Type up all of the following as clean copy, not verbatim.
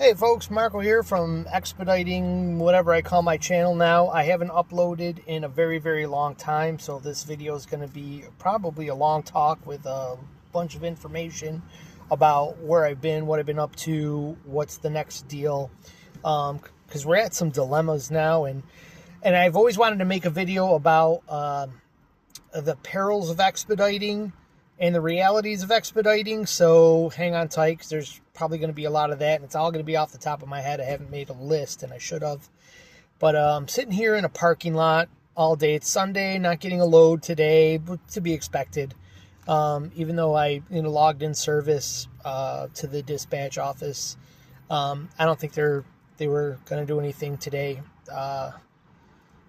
Hey folks, Marco here from Expediting, whatever I call my channel now. I haven't uploaded in a very, very long time, so this video is going to be probably a long talk with a bunch of information about where I've been, what I've been up to, what's the next deal, because we're at some dilemmas now, and I've always wanted to make a video about the perils of expediting and the realities of expediting, so hang on tight because there's probably going to be a lot of that, and it's all going to be off the top of my head. I haven't made a list, and I should have. But I'm sitting here in a parking lot all day. It's Sunday, not getting a load today, but to be expected. Even though I logged in service to the dispatch office, I don't think they were going to do anything today.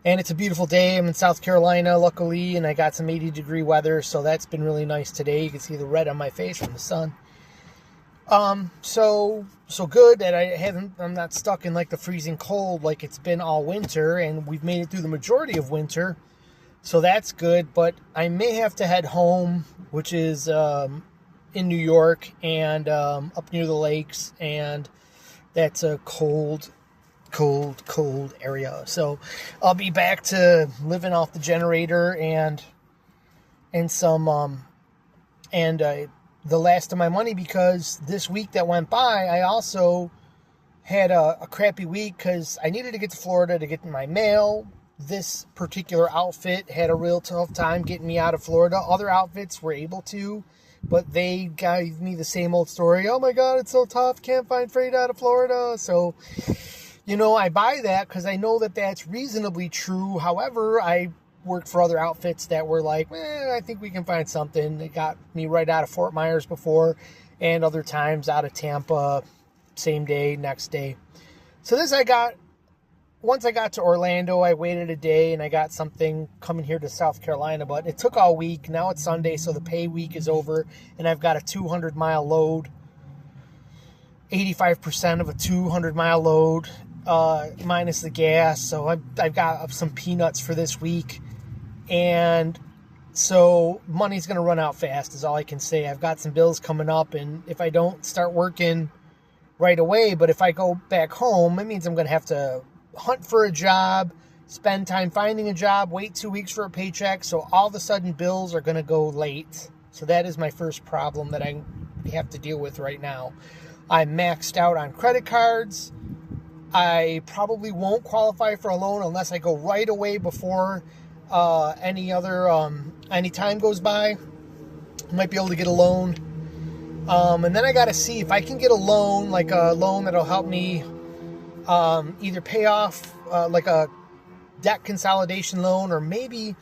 And it's a beautiful day. I'm in South Carolina, luckily, and I got some 80-degree weather, so that's been really nice today. You can see the red on my face from the sun. So good that I'm not stuck in like the freezing cold like it's been all winter, and we've made it through the majority of winter, so that's good. But I may have to head home, which is in New York and up near the lakes, and that's a cold area. So I'll be back to living off the generator and some the last of my money, because this week that went by, I also had a crappy week because I needed to get to Florida to get my mail. This particular outfit had a real tough time getting me out of Florida. Other outfits were able to, but they gave me the same old story. Oh my God, it's so tough. Can't find freight out of Florida. So, I buy that because I know that that's reasonably true. However, I worked for other outfits that were like, I think we can find something. They got me right out of Fort Myers before, and other times out of Tampa, same day, next day. So once I got to Orlando, I waited a day and I got something coming here to South Carolina, but it took all week. Now it's Sunday, so the pay week is over, and I've got a 200-mile load, 85% of a 200-mile load, minus the gas. So I've got some peanuts for this week. And so money's going to run out fast is all I can say. I've got some bills coming up, and if I don't start working right away, but if I go back home, it means I'm going to have to hunt for a job, spend time finding a job, wait 2 weeks for a paycheck. So all of a sudden bills are going to go late. So that is my first problem that I have to deal with right now. I'm maxed out on credit cards. I probably won't qualify for a loan unless I go right away before any time goes by. I might be able to get a loan. And then I got to see if I can get a loan, like a loan that'll help me either pay off like a debt consolidation loan, or maybe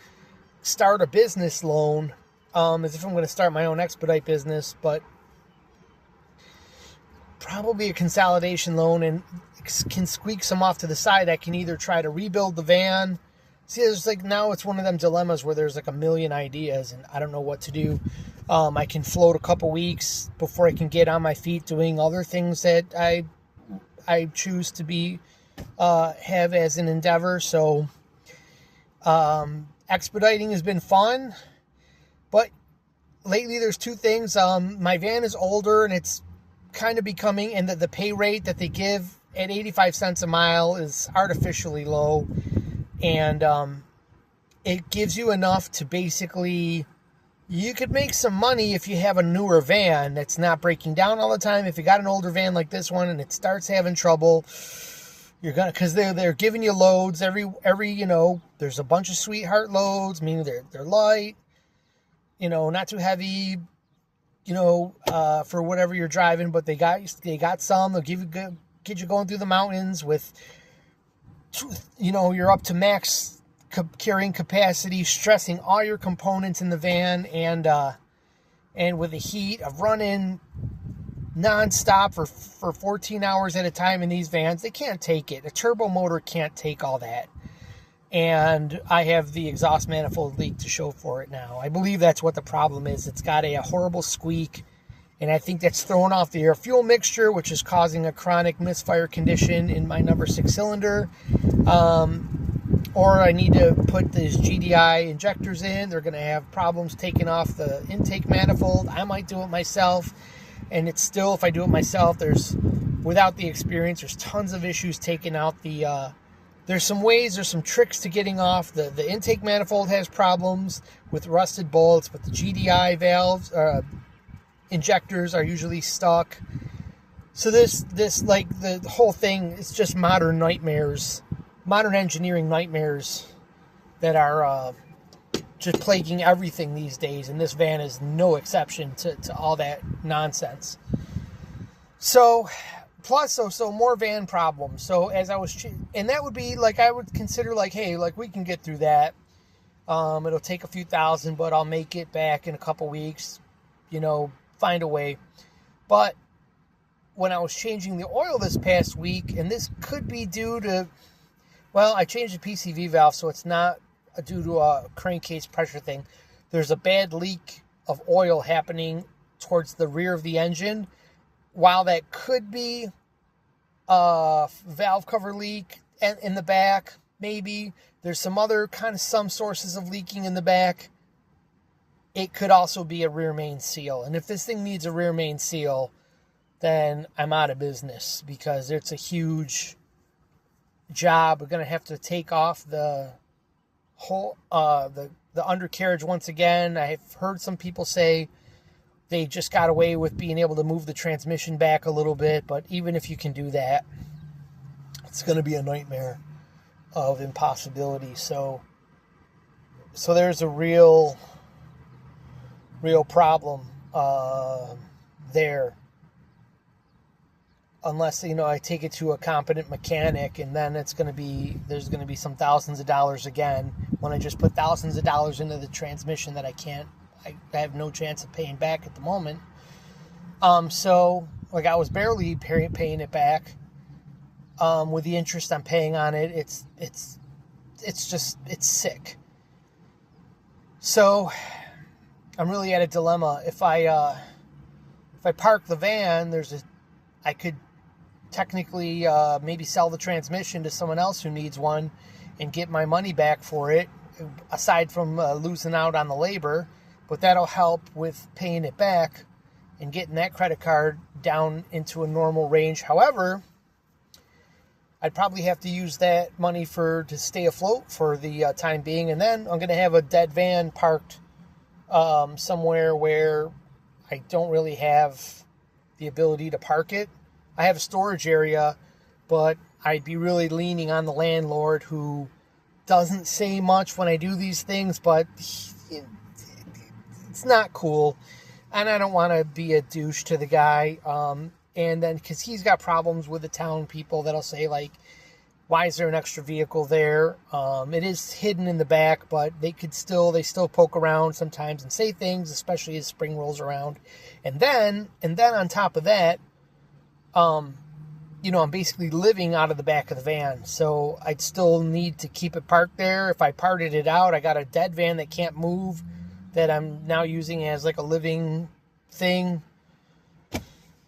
start a business loan, as if I'm going to start my own expedite business, but probably a consolidation loan, and can squeak some off to the side. I can either try to rebuild the van. See, there's now it's one of them dilemmas where there's like a million ideas and I don't know what to do. I can float a couple weeks before I can get on my feet doing other things that I choose to be have as an endeavor. So expediting has been fun, but lately there's two things. My van is older and it's kind of becoming, and the pay rate that they give at 85 cents a mile is artificially low, and it gives you enough to basically, you could make some money if you have a newer van that's not breaking down all the time. If you got an older van like this one and it starts having trouble, you're gonna, because they're giving you loads every there's a bunch of sweetheart loads, meaning they're light, not too heavy, for whatever you're driving, but they got some. They'll get you going through the mountains with, you're up to max carrying capacity, stressing all your components in the van, and with the heat of running nonstop for 14 hours at a time in these vans, they can't take it. A turbo motor can't take all that. And I have the exhaust manifold leak to show for it now. I believe that's what the problem is. It's got a horrible squeak, and I think that's throwing off the air-fuel mixture, which is causing a chronic misfire condition in my number 6 cylinder. Or I need to put these GDI injectors in. They're going to have problems taking off the intake manifold. I might do it myself, and it's still, if I do it myself, there's without the experience. There's tons of issues taking out the... there's some tricks to getting off. The intake manifold has problems with rusted bolts, but the GDI valves, injectors are usually stuck. So this like the whole thing is just modern nightmares, modern engineering nightmares that are just plaguing everything these days, and this van is no exception to all that nonsense. So, plus, so more van problems. So as I was, and that would be like, I would consider like, hey, like we can get through that. It'll take a few thousand, but I'll make it back in a couple weeks, find a way. But when I was changing the oil this past week, and this could be due to, well, I changed the PCV valve, so it's not due to a crankcase pressure thing. There's a bad leak of oil happening towards the rear of the engine. While that could be a valve cover leak in the back, maybe there's some sources of leaking in the back. It could also be a rear main seal. And if this thing needs a rear main seal, then I'm out of business, because it's a huge job. We're going to have to take off the whole the undercarriage once again. I've heard some people say they just got away with being able to move the transmission back a little bit, but even if you can do that, it's going to be a nightmare of impossibility. So there's a real problem there. Unless, I take it to a competent mechanic, and then there's going to be some thousands of dollars again, when I just put thousands of dollars into the transmission that I have no chance of paying back at the moment. So like I was barely paying it back. With the interest I'm paying on it, it's sick. So I'm really at a dilemma. If I park the van, I could technically maybe sell the transmission to someone else who needs one and get my money back for it, aside from losing out on the labor. But that'll help with paying it back and getting that credit card down into a normal range. However, I'd probably have to use that money to stay afloat for the time being. And then I'm going to have a dead van parked somewhere where I don't really have the ability to park it. I have a storage area, but I'd be really leaning on the landlord, who doesn't say much when I do these things, but it's not cool. And I don't want to be a douche to the guy. And then, because he's got problems with the town people that'll say, like, why is there an extra vehicle there? It is hidden in the back, but they still poke around sometimes and say things, especially as spring rolls around. And then on top of that, I'm basically living out of the back of the van, so I'd still need to keep it parked there. If I parted it out, I got a dead van that can't move, that I'm now using as like a living thing.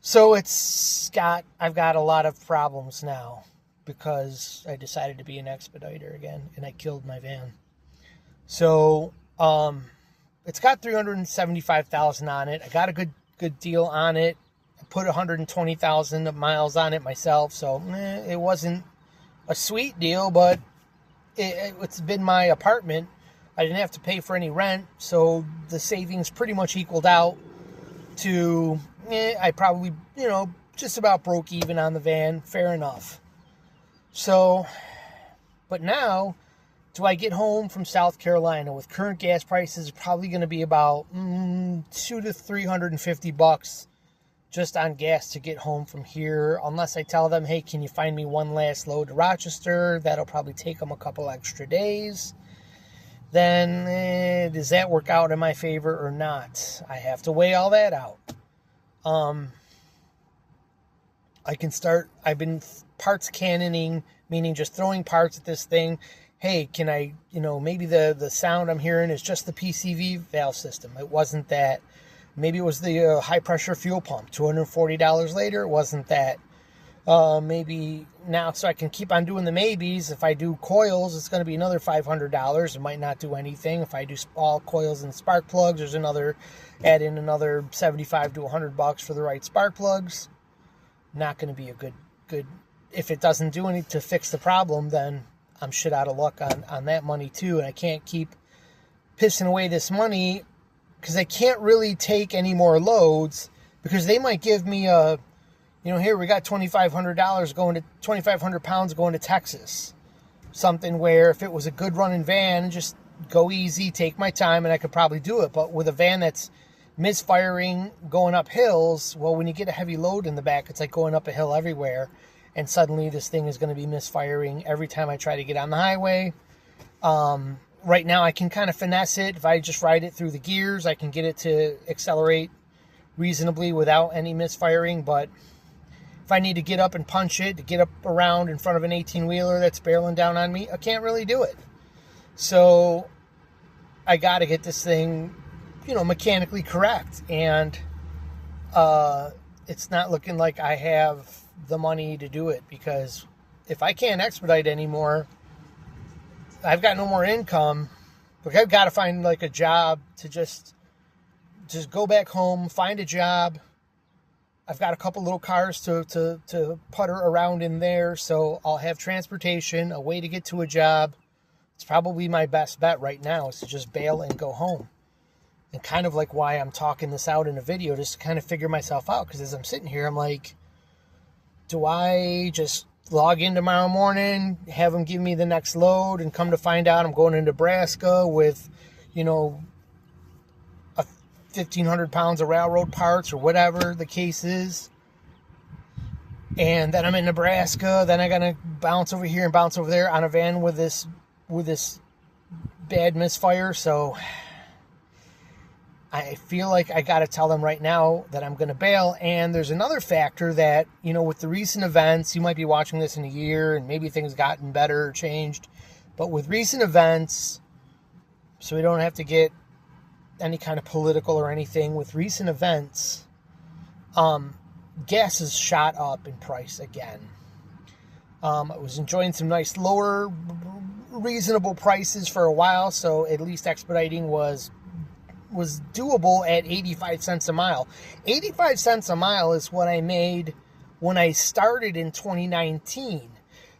So I've got a lot of problems now, because I decided to be an expediter again, and I killed my van. So it's got 375,000 on it. I got a good deal on it. I put 120,000 miles on it myself, so it wasn't a sweet deal, but it's been my apartment. I didn't have to pay for any rent, so the savings pretty much equaled out to, I probably, just about broke even on the van. Fair enough. So, but now, do I get home from South Carolina with current gas prices? Probably going to be about $200 to $350 just on gas to get home from here, unless I tell them, hey, can you find me one last load to Rochester? That'll probably take them a couple extra days. Then does that work out in my favor or not? I have to weigh all that out. I've been parts cannoning, meaning just throwing parts at this thing. Hey, can I, maybe the sound I'm hearing is just the PCV valve system. It wasn't that. Maybe it was the high pressure fuel pump. $240 later, it wasn't that. Maybe now, so I can keep on doing the maybes. If I do coils, it's going to be another $500. It might not do anything. If I do all coils and spark plugs, add in another $75 to $100 for the right spark plugs. not going to be a good. If it doesn't do anything to fix the problem, then I'm shit out of luck on that money too. And I can't keep pissing away this money because I can't really take any more loads because they might give me here we got $2,500 going to 2,500 pounds going to Texas. Something where if it was a good running van, just go easy, take my time, and I could probably do it. But with a van that's misfiring, going up hills, well, when you get a heavy load in the back, it's like going up a hill everywhere. And suddenly this thing is going to be misfiring every time I try to get on the highway. Right now I can kind of finesse it. If I just ride it through the gears, I can get it to accelerate reasonably without any misfiring. But if I need to get up and punch it, to get up around in front of an 18-wheeler that's barreling down on me, I can't really do it. So I got to get this thing, mechanically correct. And it's not looking like I have the money to do it, because if I can't expedite anymore, I've got no more income. Like, I've got to find like a job to just go back home, find a job. I've got a couple little cars to putter around in there, so I'll have transportation, a way to get to a job. It's probably my best bet right now, is to just bail and go home. And kind of like why I'm talking this out in a video, just to kind of figure myself out. Because as I'm sitting here, I'm like, do I just log in tomorrow morning, have them give me the next load, and come to find out I'm going to Nebraska with, 1,500 pounds of railroad parts or whatever the case is. And then I'm in Nebraska. Then I got to bounce over here and bounce over there on a van with this bad misfire. So I feel like I got to tell them right now that I'm going to bail. And there's another factor that, with the recent events, you might be watching this in a year and maybe things gotten better or changed. But with recent events, so we don't have to get any kind of political or anything, with recent events, gas has shot up in price again. I was enjoying some nice lower, reasonable prices for a while, so at least expediting was doable at 85 cents a mile. 85 cents a mile is what I made when I started in 2019.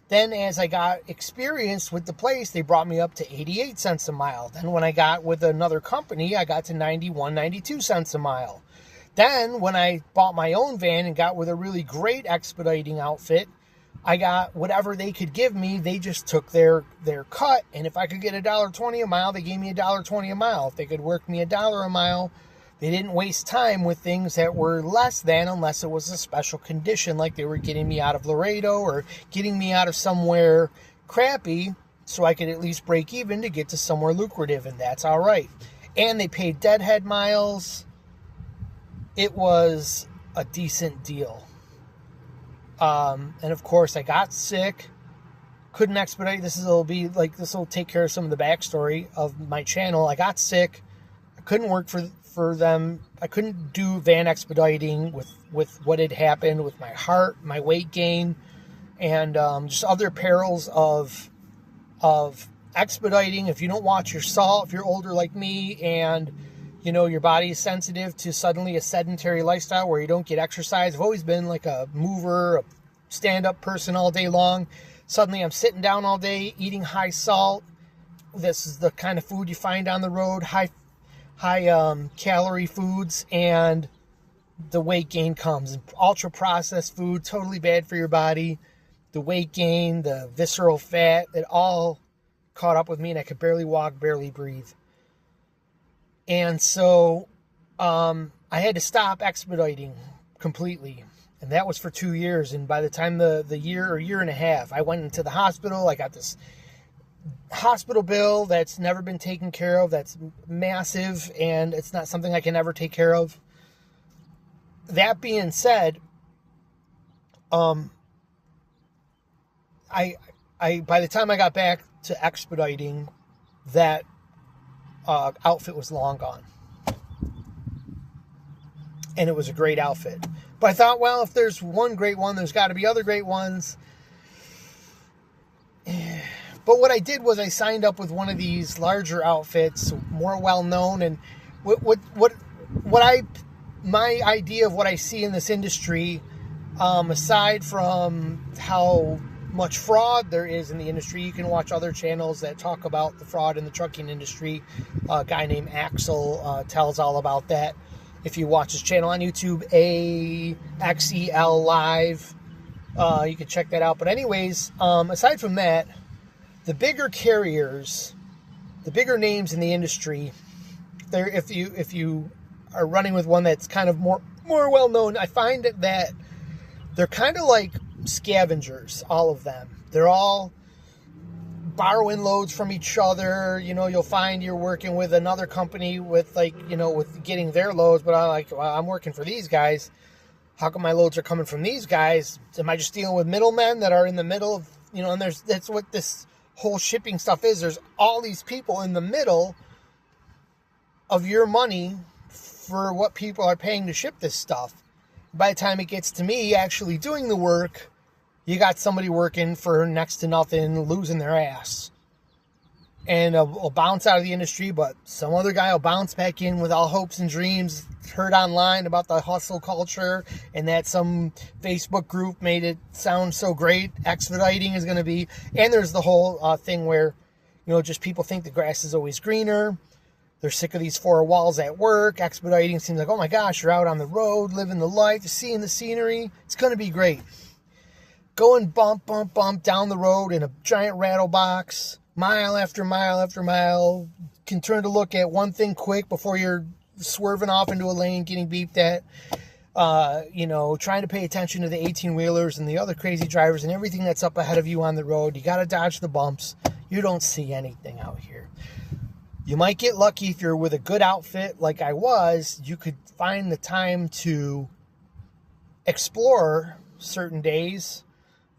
Then as I got experienced with the place, they brought me up to 88 cents a mile. Then when I got with another company, I got to 91, 92 cents a mile. Then when I bought my own van and got with a really great expediting outfit, I got whatever they could give me. They just took their cut. And if I could get $1.20 a mile, they gave me $1.20 a mile. If they could work me $1 a mile, they didn't waste time with things that were less than, unless it was a special condition, like they were getting me out of Laredo or getting me out of somewhere crappy so I could at least break even to get to somewhere lucrative, and that's all right. And they paid deadhead miles. It was a decent deal. And of course, I got sick, couldn't expedite. This will take care of some of the backstory of my channel. I got sick. I couldn't work for them. I couldn't do van expediting with what had happened with my heart, my weight gain, and just other perils of expediting. If you don't watch your salt, if you're older like me, and your body is sensitive to suddenly a sedentary lifestyle where you don't get exercise. I've always been like a mover, a stand-up person all day long. Suddenly I'm sitting down all day, eating high salt. This is the kind of food you find on the road, high calorie foods, and the weight gain comes. Ultra processed food, totally bad for your body. The weight gain, the visceral fat, it all caught up with me, and I could barely walk, barely breathe. And so I had to stop expediting completely. And that was for 2 years. And by the time the year or year and a half, I went into the hospital. I got this hospital bill that's never been taken care of. That's massive. And it's not something I can ever take care of. That being said, I by the time I got back to expediting, that outfit was long gone. And it was a great outfit. But I thought, well, if there's one great one, there's got to be other great ones. But what I did was I signed up with one of these larger outfits, more well-known. And my idea of what I see in this industry, Aside from how much fraud there is in the industry, you can watch other channels that talk about the fraud in the trucking industry. A guy named Axel tells all about that. If you watch his channel on YouTube, AXEL Live, you can check that out. But anyways, aside from that, the bigger carriers, the bigger names in the industry, if you are running with one that's kind of more well known, I find that they're kind of like scavengers, all of them. They're all borrowing loads from each other. You'll find you're working with another company with with getting their loads, but I'm working for these guys. How come my loads are coming from these guys? Am I just dealing with middlemen that are in the middle of, and that's what this whole shipping stuff is. There's all these people in the middle of your money for what people are paying to ship this stuff. By the time it gets to me actually doing the work, you got somebody working for next to nothing, losing their ass. And will bounce out of the industry, but some other guy will bounce back in with all hopes and dreams, heard online about the hustle culture, and that some Facebook group made it sound so great. Expediting is going to be, and there's the whole thing where, just people think the grass is always greener. They're sick of these four walls at work. Expediting seems like, oh my gosh, you're out on the road, living the life, seeing the scenery. It's going to be great. Going bump, bump, bump down the road in a giant rattle box, mile after mile after mile. Can turn to look at one thing quick before you're swerving off into a lane, getting beeped at. Trying to pay attention to the 18-wheelers and the other crazy drivers and everything that's up ahead of you on the road. You got to dodge the bumps. You don't see anything out here. You might get lucky if you're with a good outfit like I was. You could find the time to explore certain days.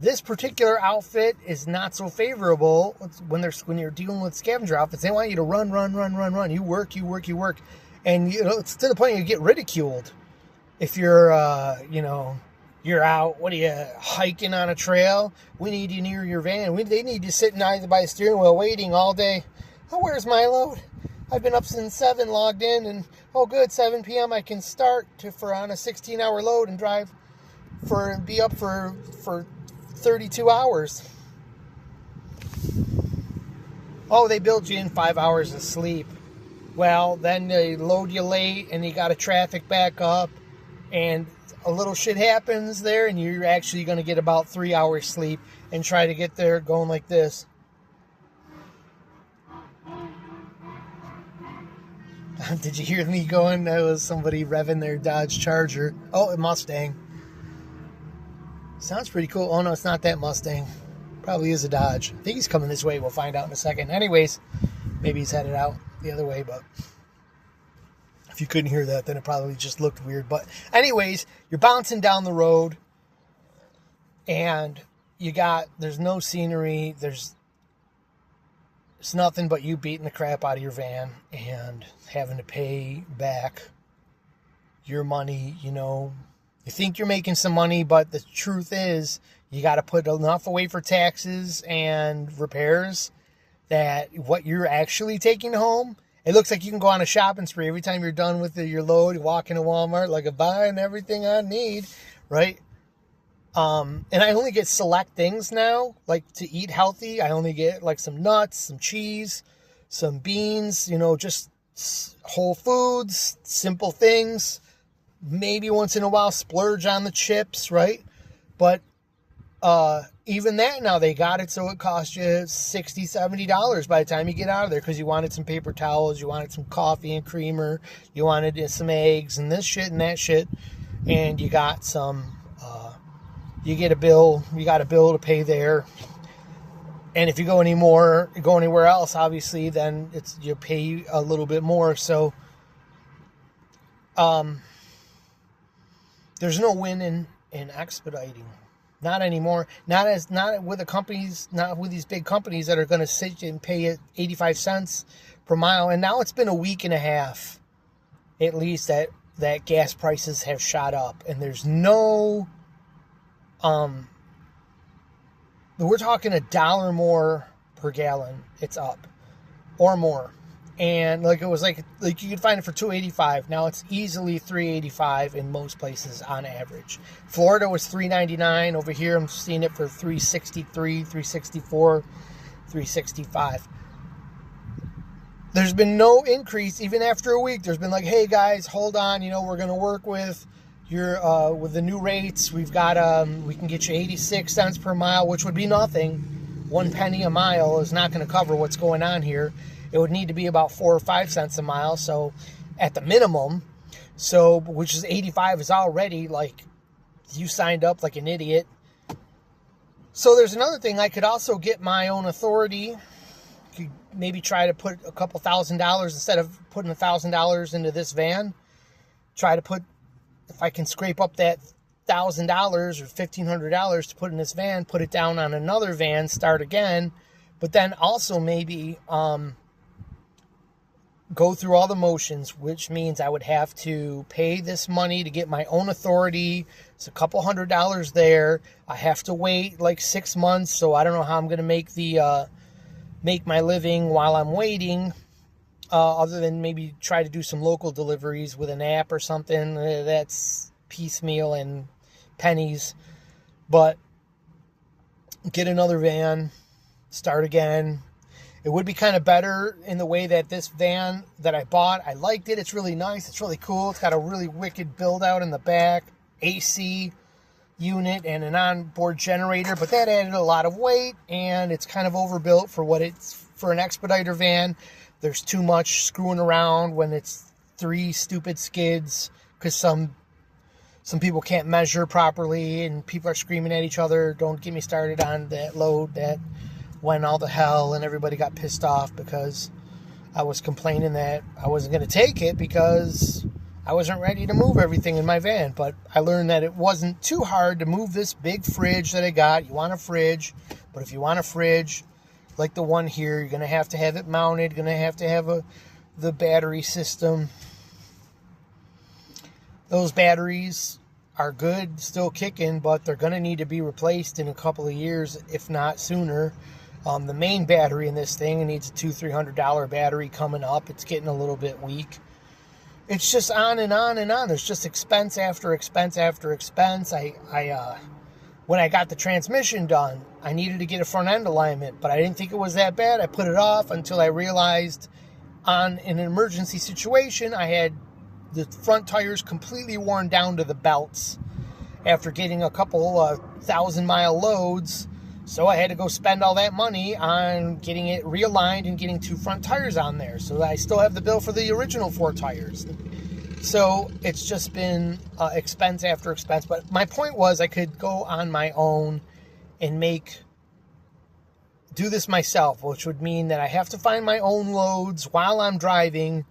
This particular outfit is not so favorable when you're dealing with scavenger outfits. They want you to run. You work. And it's to the point you get ridiculed. If you're you're out, what are you, hiking on a trail? We need you near your van. They need you sitting either by the steering wheel waiting all day. Oh, where's my load? I've been up since 7, logged in, and oh good, 7 p.m. I can start for on a 16-hour load and be up for 32 hours. Oh, they build you in 5 hours of sleep. Well, then they load you late, and you got to traffic back up, and a little shit happens there, and you're actually going to get about 3 hours sleep and try to get there going like this. Did you hear me going? That was somebody revving their Dodge Charger. Oh, a Mustang. Sounds pretty cool. Oh, no, it's not that Mustang. Probably is a Dodge. I think he's coming this way. We'll find out in a second. Anyways, maybe he's headed out the other way, but if you couldn't hear that, then it probably just looked weird. But anyways, you're bouncing down the road, and there's no scenery. There's nothing but you beating the crap out of your van and having to pay back your money. You think you're making some money, but the truth is you got to put enough away for taxes and repairs that what you're actually taking home, it looks like you can go on a shopping spree every time you're done with your load. You walk into Walmart like, I'm buying everything I need, right? And I only get select things now, like to eat healthy. I only get like some nuts, some cheese, some beans, just whole foods, simple things. Maybe once in a while splurge on the chips, right? But even that now, they got it so it costs you $60, $70 by the time you get out of there, because you wanted some paper towels, you wanted some coffee and creamer, you wanted some eggs and this shit and that shit, and you got some, you got a bill to pay there. And if you go anywhere else, obviously, then you pay a little bit more. So, there's no win in expediting. Not anymore. Not with the companies, not with these big companies that are going to sit and pay it 85 cents per mile. And now it's been a week and a half, at least, that gas prices have shot up. And there's no, we're talking $1 more per gallon. It's up or more. And like it was like you could find it for $285. Now it's easily $385 in most places on average. Florida was $399. Over here I'm seeing it for $363, $364, $365. There's been no increase even after a week. There's been like, hey guys, hold on, we're gonna work with your with the new rates. We've got we can get you 86 cents per mile, which would be nothing. 1 penny a mile is not going to cover what's going on here. It would need to be about 4 or 5 cents a mile, so at the minimum. So, which is 85 is already like you signed up like an idiot. So there's another thing. I could also get my own authority. Could maybe try to put a couple $1,000 instead of putting $1,000 into this van. Try to put, if I can scrape up that $1,000 or $1,500 to put in this van, put it down on another van, start again, but then also maybe go through all the motions, which means I would have to pay this money to get my own authority. It's a couple $100 there. I have to wait like 6 months, so I don't know how I'm going to make my living while I'm waiting. Other than maybe try to do some local deliveries with an app or something. That's piecemeal and pennies. But get another van, start again. It would be kind of better in the way that this van that I bought, I liked it. It's really nice. It's really cool. It's got a really wicked build out in the back, AC unit and an onboard generator, but that added a lot of weight and it's kind of overbuilt for what it's for an Expediter van. There's too much screwing around when it's 3 stupid skids because some people can't measure properly and people are screaming at each other. Don't get me started on that load that went all to hell and everybody got pissed off because I was complaining that I wasn't going to take it because I wasn't ready to move everything in my van. But I learned that it wasn't too hard to move this big fridge that I got. You want a fridge, but if you want a fridge like the one here, you're going to have it mounted, going to have the battery system. Those batteries are good, still kicking, but they're going to need to be replaced in a couple of years, if not sooner. The main battery in this thing needs a $200-300 battery coming up. It's getting a little bit weak. It's just on and on and on. There's just expense after expense after expense. When I got the transmission done, I needed to get a front end alignment, but I didn't think it was that bad. I put it off until I realized in an emergency situation, I had the front tires completely worn down to the belts after getting a couple 1,000-mile loads. So I had to go spend all that money on getting it realigned and getting 2 front tires on there. So I still have the bill for the original 4 tires. So it's just been expense after expense. But my point was I could go on my own and do this myself, which would mean that I have to find my own loads while I'm driving,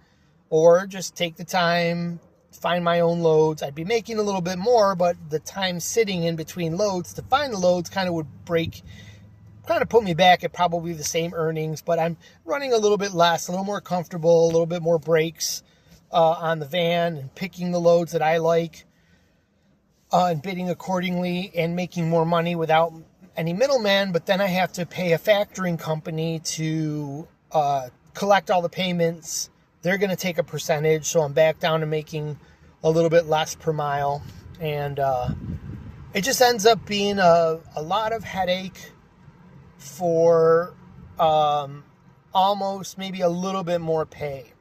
or just take the time, find my own loads. I'd be making a little bit more, but the time sitting in between loads to find the loads kind of put me back at probably the same earnings, but I'm running a little bit less, a little more comfortable, a little bit more brakes on the van, and picking the loads that I like and bidding accordingly and making more money without any middleman. But then I have to pay a factoring company to collect all the payments. They're going to take a percentage, so I'm back down to making a little bit less per mile. And it just ends up being a lot of headache for almost maybe a little bit more pay.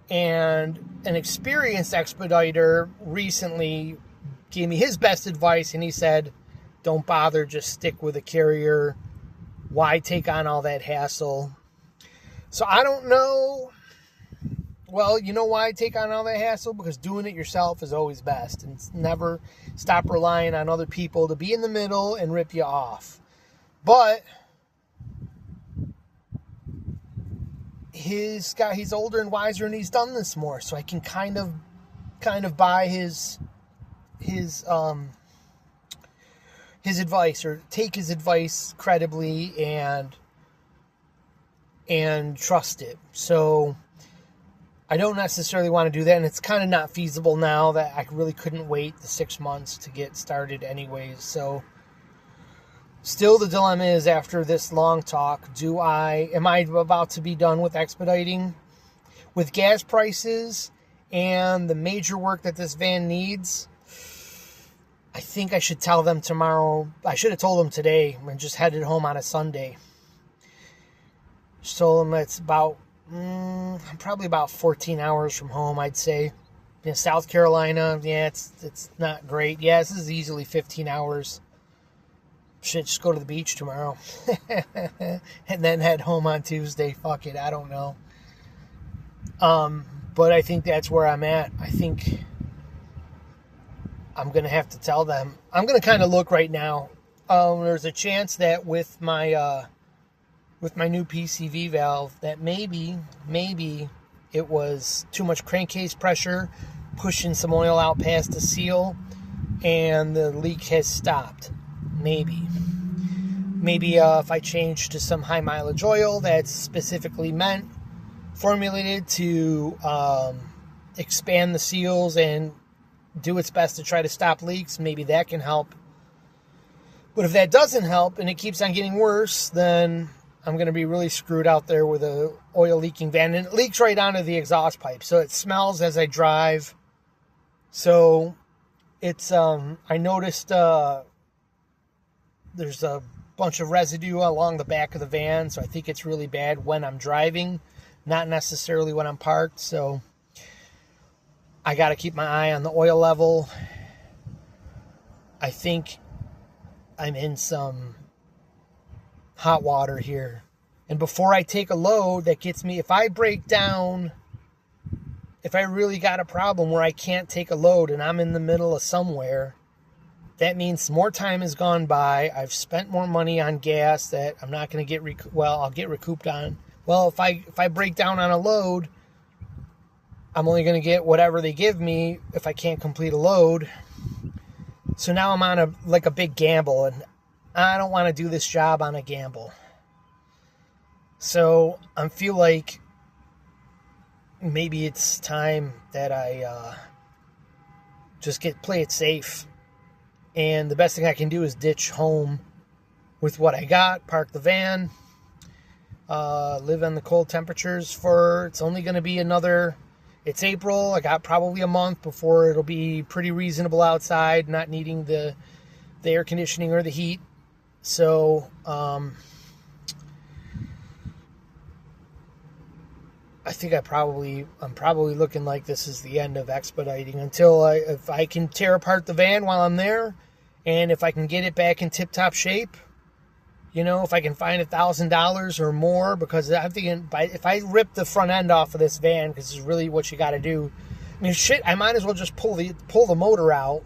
And an experienced expediter recently gave me his best advice, and he said, don't bother, just stick with a carrier. Why take on all that hassle? So I don't know. Well, you know why I take on all that hassle? Because doing it yourself is always best. And never stop relying on other people to be in the middle and rip you off. But he's older and wiser, and he's done this more. So I can kind of buy his advice, or take his advice credibly and trust it. So I don't necessarily want to do that, and it's kind of not feasible now that I really couldn't wait the 6 months to get started anyways. So still the dilemma is, after this long talk, am I about to be done with expediting? with gas prices and the major work that this van needs, I think I should tell them tomorrow. I should have told them today and just headed home on a Sunday. Just told them it's about, probably about 14 hours from home, I'd say. South Carolina, yeah, it's not great. Yeah, this is easily 15 hours. Should just go to the beach tomorrow. And then head home on Tuesday. Fuck it, I don't know. But I think that's where I'm at. I think I'm going to have to tell them. I'm going to kind of look right now. There's a chance that with my new PCV valve that maybe it was too much crankcase pressure pushing some oil out past the seal and the leak has stopped. Maybe if I change to some high mileage oil that's specifically formulated to expand the seals and do its best to try to stop leaks, maybe that can help. But if that doesn't help and it keeps on getting worse, then I'm going to be really screwed out there with a oil leaking van. And it leaks right onto the exhaust pipe, so it smells as I drive. So it's, I noticed there's a bunch of residue along the back of the van, so I think it's really bad when I'm driving, not necessarily when I'm parked. So I got to keep my eye on the oil level. I think I'm in some hot water here. And before I take a load that gets me, if I break down, if I really got a problem where I can't take a load and I'm in the middle of somewhere, that means more time has gone by. I've spent more money on gas that I'm not going to get, I'll get recouped on. Well, if I break down on a load, I'm only going to get whatever they give me if I can't complete a load. So now I'm on a big gamble, and I don't want to do this job on a gamble. So I feel like maybe it's time that I just play it safe. And the best thing I can do is ditch home with what I got, park the van, live on the cold temperatures it's only going to be it's April. I got probably a month before it'll be pretty reasonable outside, not needing the air conditioning or the heat. So, I think I'm probably looking like this is the end of expediting until if I can tear apart the van while I'm there, and if I can get it back in tip-top shape, if I can find $1,000 or more, because I'm thinking if I rip the front end off of this van, because this is really what you got to do. I mean, shit, I might as well just pull the motor out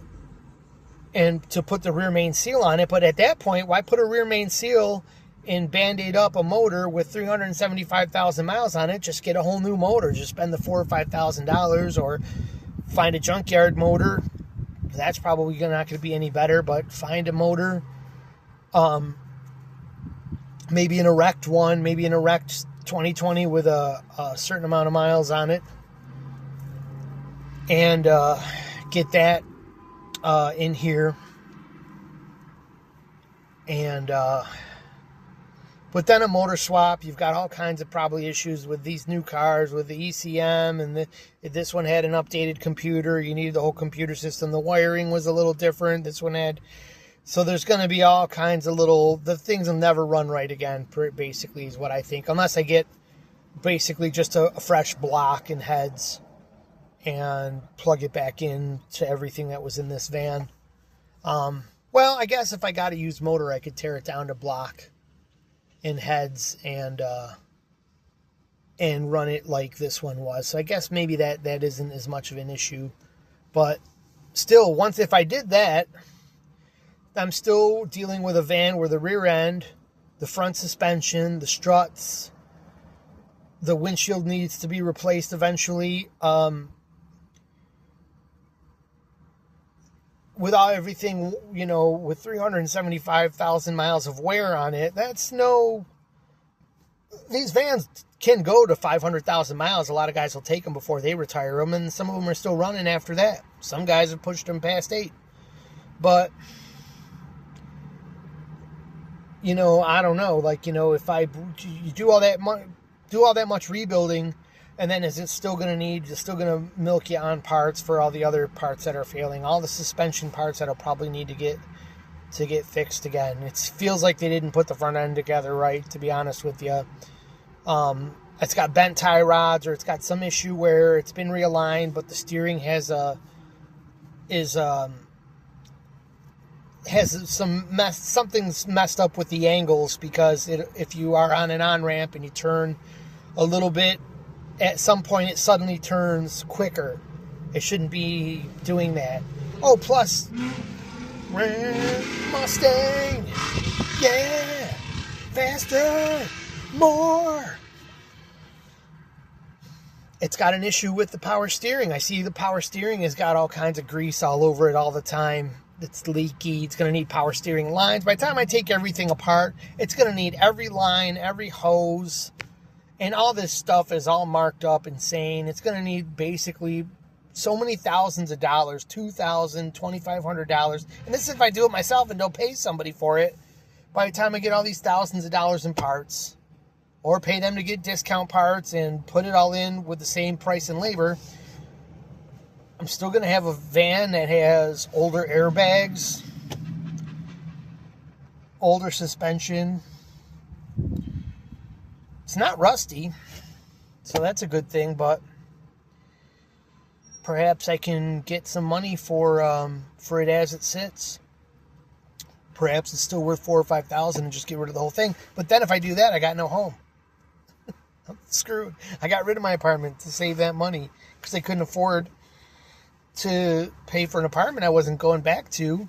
and to put the rear main seal on it. But at that point, why put a rear main seal and Band-Aid up a motor with 375,000 miles on it? Just get a whole new motor. Just spend the $4,000 or $5,000, or find a junkyard motor. That's probably not going to be any better, but find a motor. Maybe an erect one, maybe an erect 2020 with a certain amount of miles on it, and get that in here. And but then a motor swap, you've got all kinds of probably issues with these new cars, with the ECM, and this one had an updated computer. You needed the whole computer system. The wiring was a little different. This one had... So there's going to be all kinds of the things will never run right again, basically, is what I think. Unless I get basically just a fresh block and heads and plug it back in to everything that was in this van. Well, I guess if I got a used motor, I could tear it down to block and heads and run it like this one was. So I guess maybe that isn't as much of an issue. But still, if I did that, I'm still dealing with a van where the rear end, the front suspension, the struts, the windshield needs to be replaced eventually. Without everything, with 375,000 miles of wear on it, these vans can go to 500,000 miles. A lot of guys will take them before they retire them, and some of them are still running after that. Some guys have pushed them past 8. But I don't know. If you do all that much rebuilding, And then is it still going to need, it's still going to milk you on parts for all the other parts that are failing, all the suspension parts that'll probably need to get fixed again. It feels like they didn't put the front end together right, to be honest with you. It's got bent tie rods, or it's got some issue where it's been realigned, but the steering has something's messed up with the angles, because if you are on an on-ramp and you turn a little bit, at some point it suddenly turns quicker. It shouldn't be doing that. Oh, plus, Mustang, yeah, faster, more. It's got an issue with the power steering. I see the power steering has got all kinds of grease all over it all the time. It's leaky. It's going to need power steering lines. By the time I take everything apart, it's going to need every line, every hose, and all this stuff is all marked up insane. It's going to need basically so many thousands of dollars, $2,000, $2,500. And this is if I do it myself and don't pay somebody for it. By the time I get all these thousands of dollars in parts, or pay them to get discount parts and put it all in with the same price and labor, I'm still going to have a van that has older airbags, older suspension. It's not rusty, so that's a good thing, but perhaps I can get some money for it as it sits. Perhaps it's still worth $4,000 or $5,000 and just get rid of the whole thing. But then if I do that, I got no home. I'm screwed. I got rid of my apartment to save that money because I couldn't afford to pay for an apartment I wasn't going back to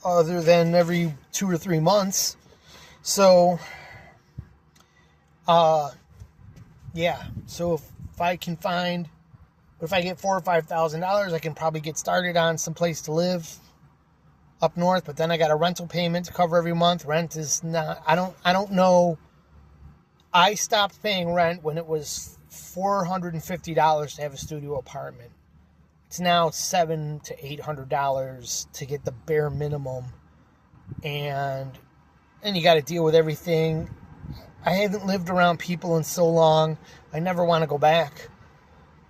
other than every 2 or 3 months. So, yeah. So if I get $4,000 or $5,000, I can probably get started on some place to live up north. But then I got a rental payment to cover every month. Rent is not. I don't know. I stopped paying rent when it was $450 to have a studio apartment. It's now $700 to $800 to get the bare minimum, and you got to deal with everything. I haven't lived around people in so long. I never want to go back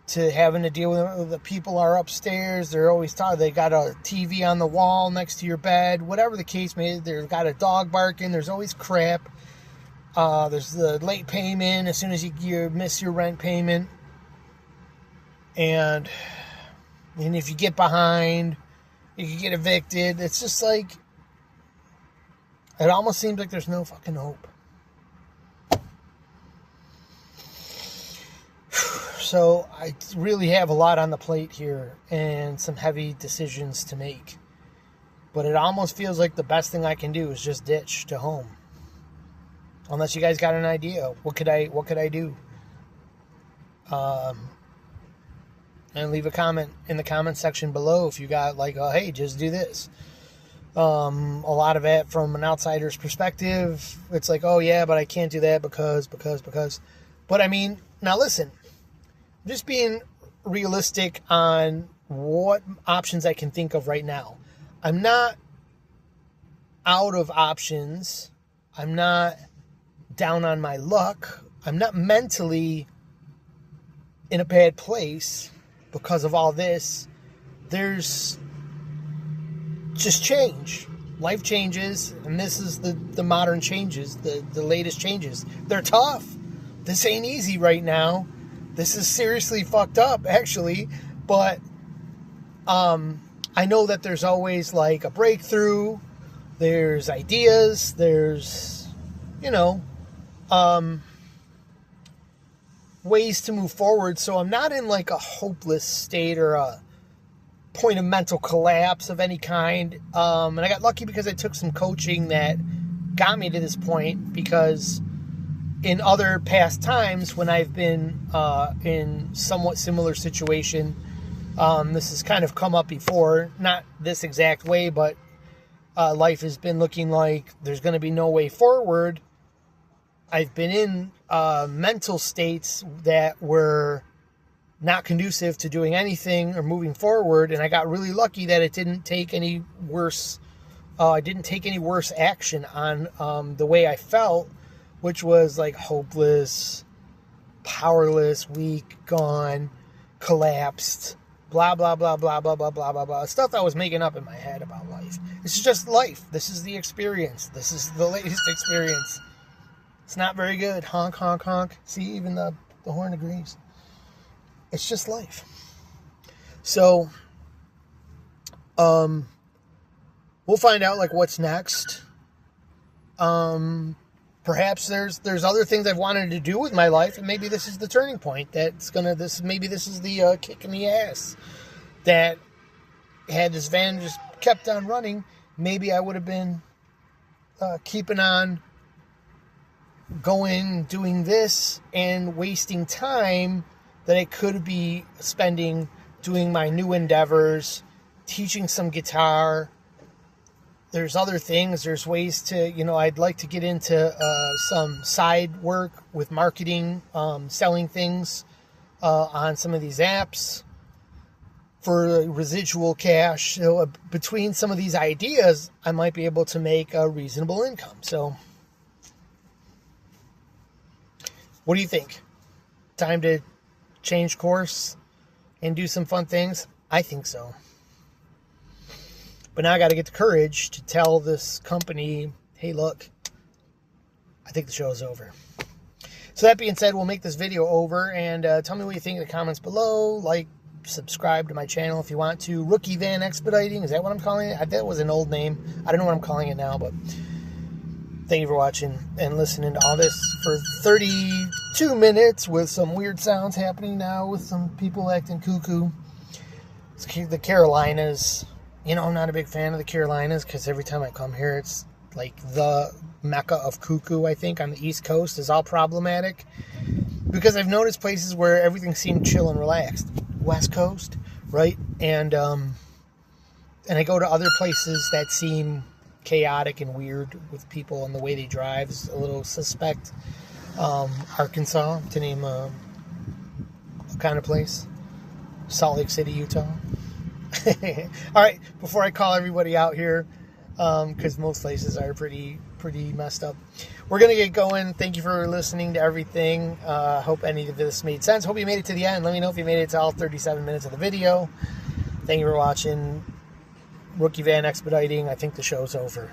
to having to deal with the people are upstairs. They're always talking. They got a TV on the wall next to your bed. Whatever the case may be, they've got a dog barking. There's always crap. There's the late payment as soon as you miss your rent payment, and if you get behind, you can get evicted. It's just like, it almost seems like there's no fucking hope. So I really have a lot on the plate here and some heavy decisions to make. But it almost feels like the best thing I can do is just ditch to home. Unless you guys got an idea. What could I do? And leave a comment in the comment section below if you got like, oh, hey, just do this. A lot of it from an outsider's perspective, it's like, oh yeah, but I can't do that because. But I mean, now listen, I'm just being realistic on what options I can think of right now. I'm not out of options. I'm not down on my luck. I'm not mentally in a bad place because of all this. There's just change. Life changes, and this is the modern changes, the latest changes. They're tough. This ain't easy right now. This is seriously fucked up, actually. But I know that there's always like a breakthrough. There's ideas. There's, ways to move forward. So I'm not in like a hopeless state or a point of mental collapse of any kind. And I got lucky because I took some coaching that got me to this point, because in other past times when I've been in somewhat similar situation, this has kind of come up before, not this exact way, but life has been looking like there's going to be no way forward. I've been in mental states that were not conducive to doing anything or moving forward, and I got really lucky that it didn't take any worse. I didn't take any worse action on the way I felt, which was like hopeless, powerless, weak, gone, collapsed, blah, blah, blah, blah, blah, blah, blah, blah, blah. Stuff I was making up in my head about life. This is just life. This is the experience. This is the latest experience. It's not very good. Honk, honk, honk. See, even the horn agrees. It's just life. So, we'll find out, like, what's next. Perhaps there's other things I've wanted to do with my life, and maybe this is the turning point. Maybe this is the kick in the ass that had this van just kept on running. Maybe I would have been keeping on going, doing this, and wasting time that I could be spending doing my new endeavors, teaching some guitar. There's other things. There's ways to, I'd like to get into some side work with marketing, selling things on some of these apps for residual cash. So between some of these ideas, I might be able to make a reasonable income. So what do you think? Time to change course and do some fun things? I think so. But now I got to get the courage to tell this company, hey, look, I think the show is over. So that being said, we'll make this video over, and tell me what you think in the comments below. Like, subscribe to my channel if you want to. Rookie Van Expediting, is that what I'm calling it? That was an old name. I don't know what I'm calling it now, but thank you for watching and listening to all this for 32 minutes with some weird sounds happening now with some people acting cuckoo. It's the Carolinas. I'm not a big fan of the Carolinas because every time I come here, it's like the mecca of cuckoo, I think, on the East Coast is all problematic. Because I've noticed places where everything seemed chill and relaxed. West Coast, right? And I go to other places that seem chaotic and weird with people and the way they drive is a little suspect. Arkansas, to name a kind of place. Salt Lake City, Utah. All right, before I call everybody out here, because most places are pretty messed up, we're going to get going. Thank you for listening to everything. Hope any of this made sense. Hope you made it to the end. Let me know if you made it to all 37 minutes of the video. Thank you for watching. Rookie Van Expediting. I think the show's over.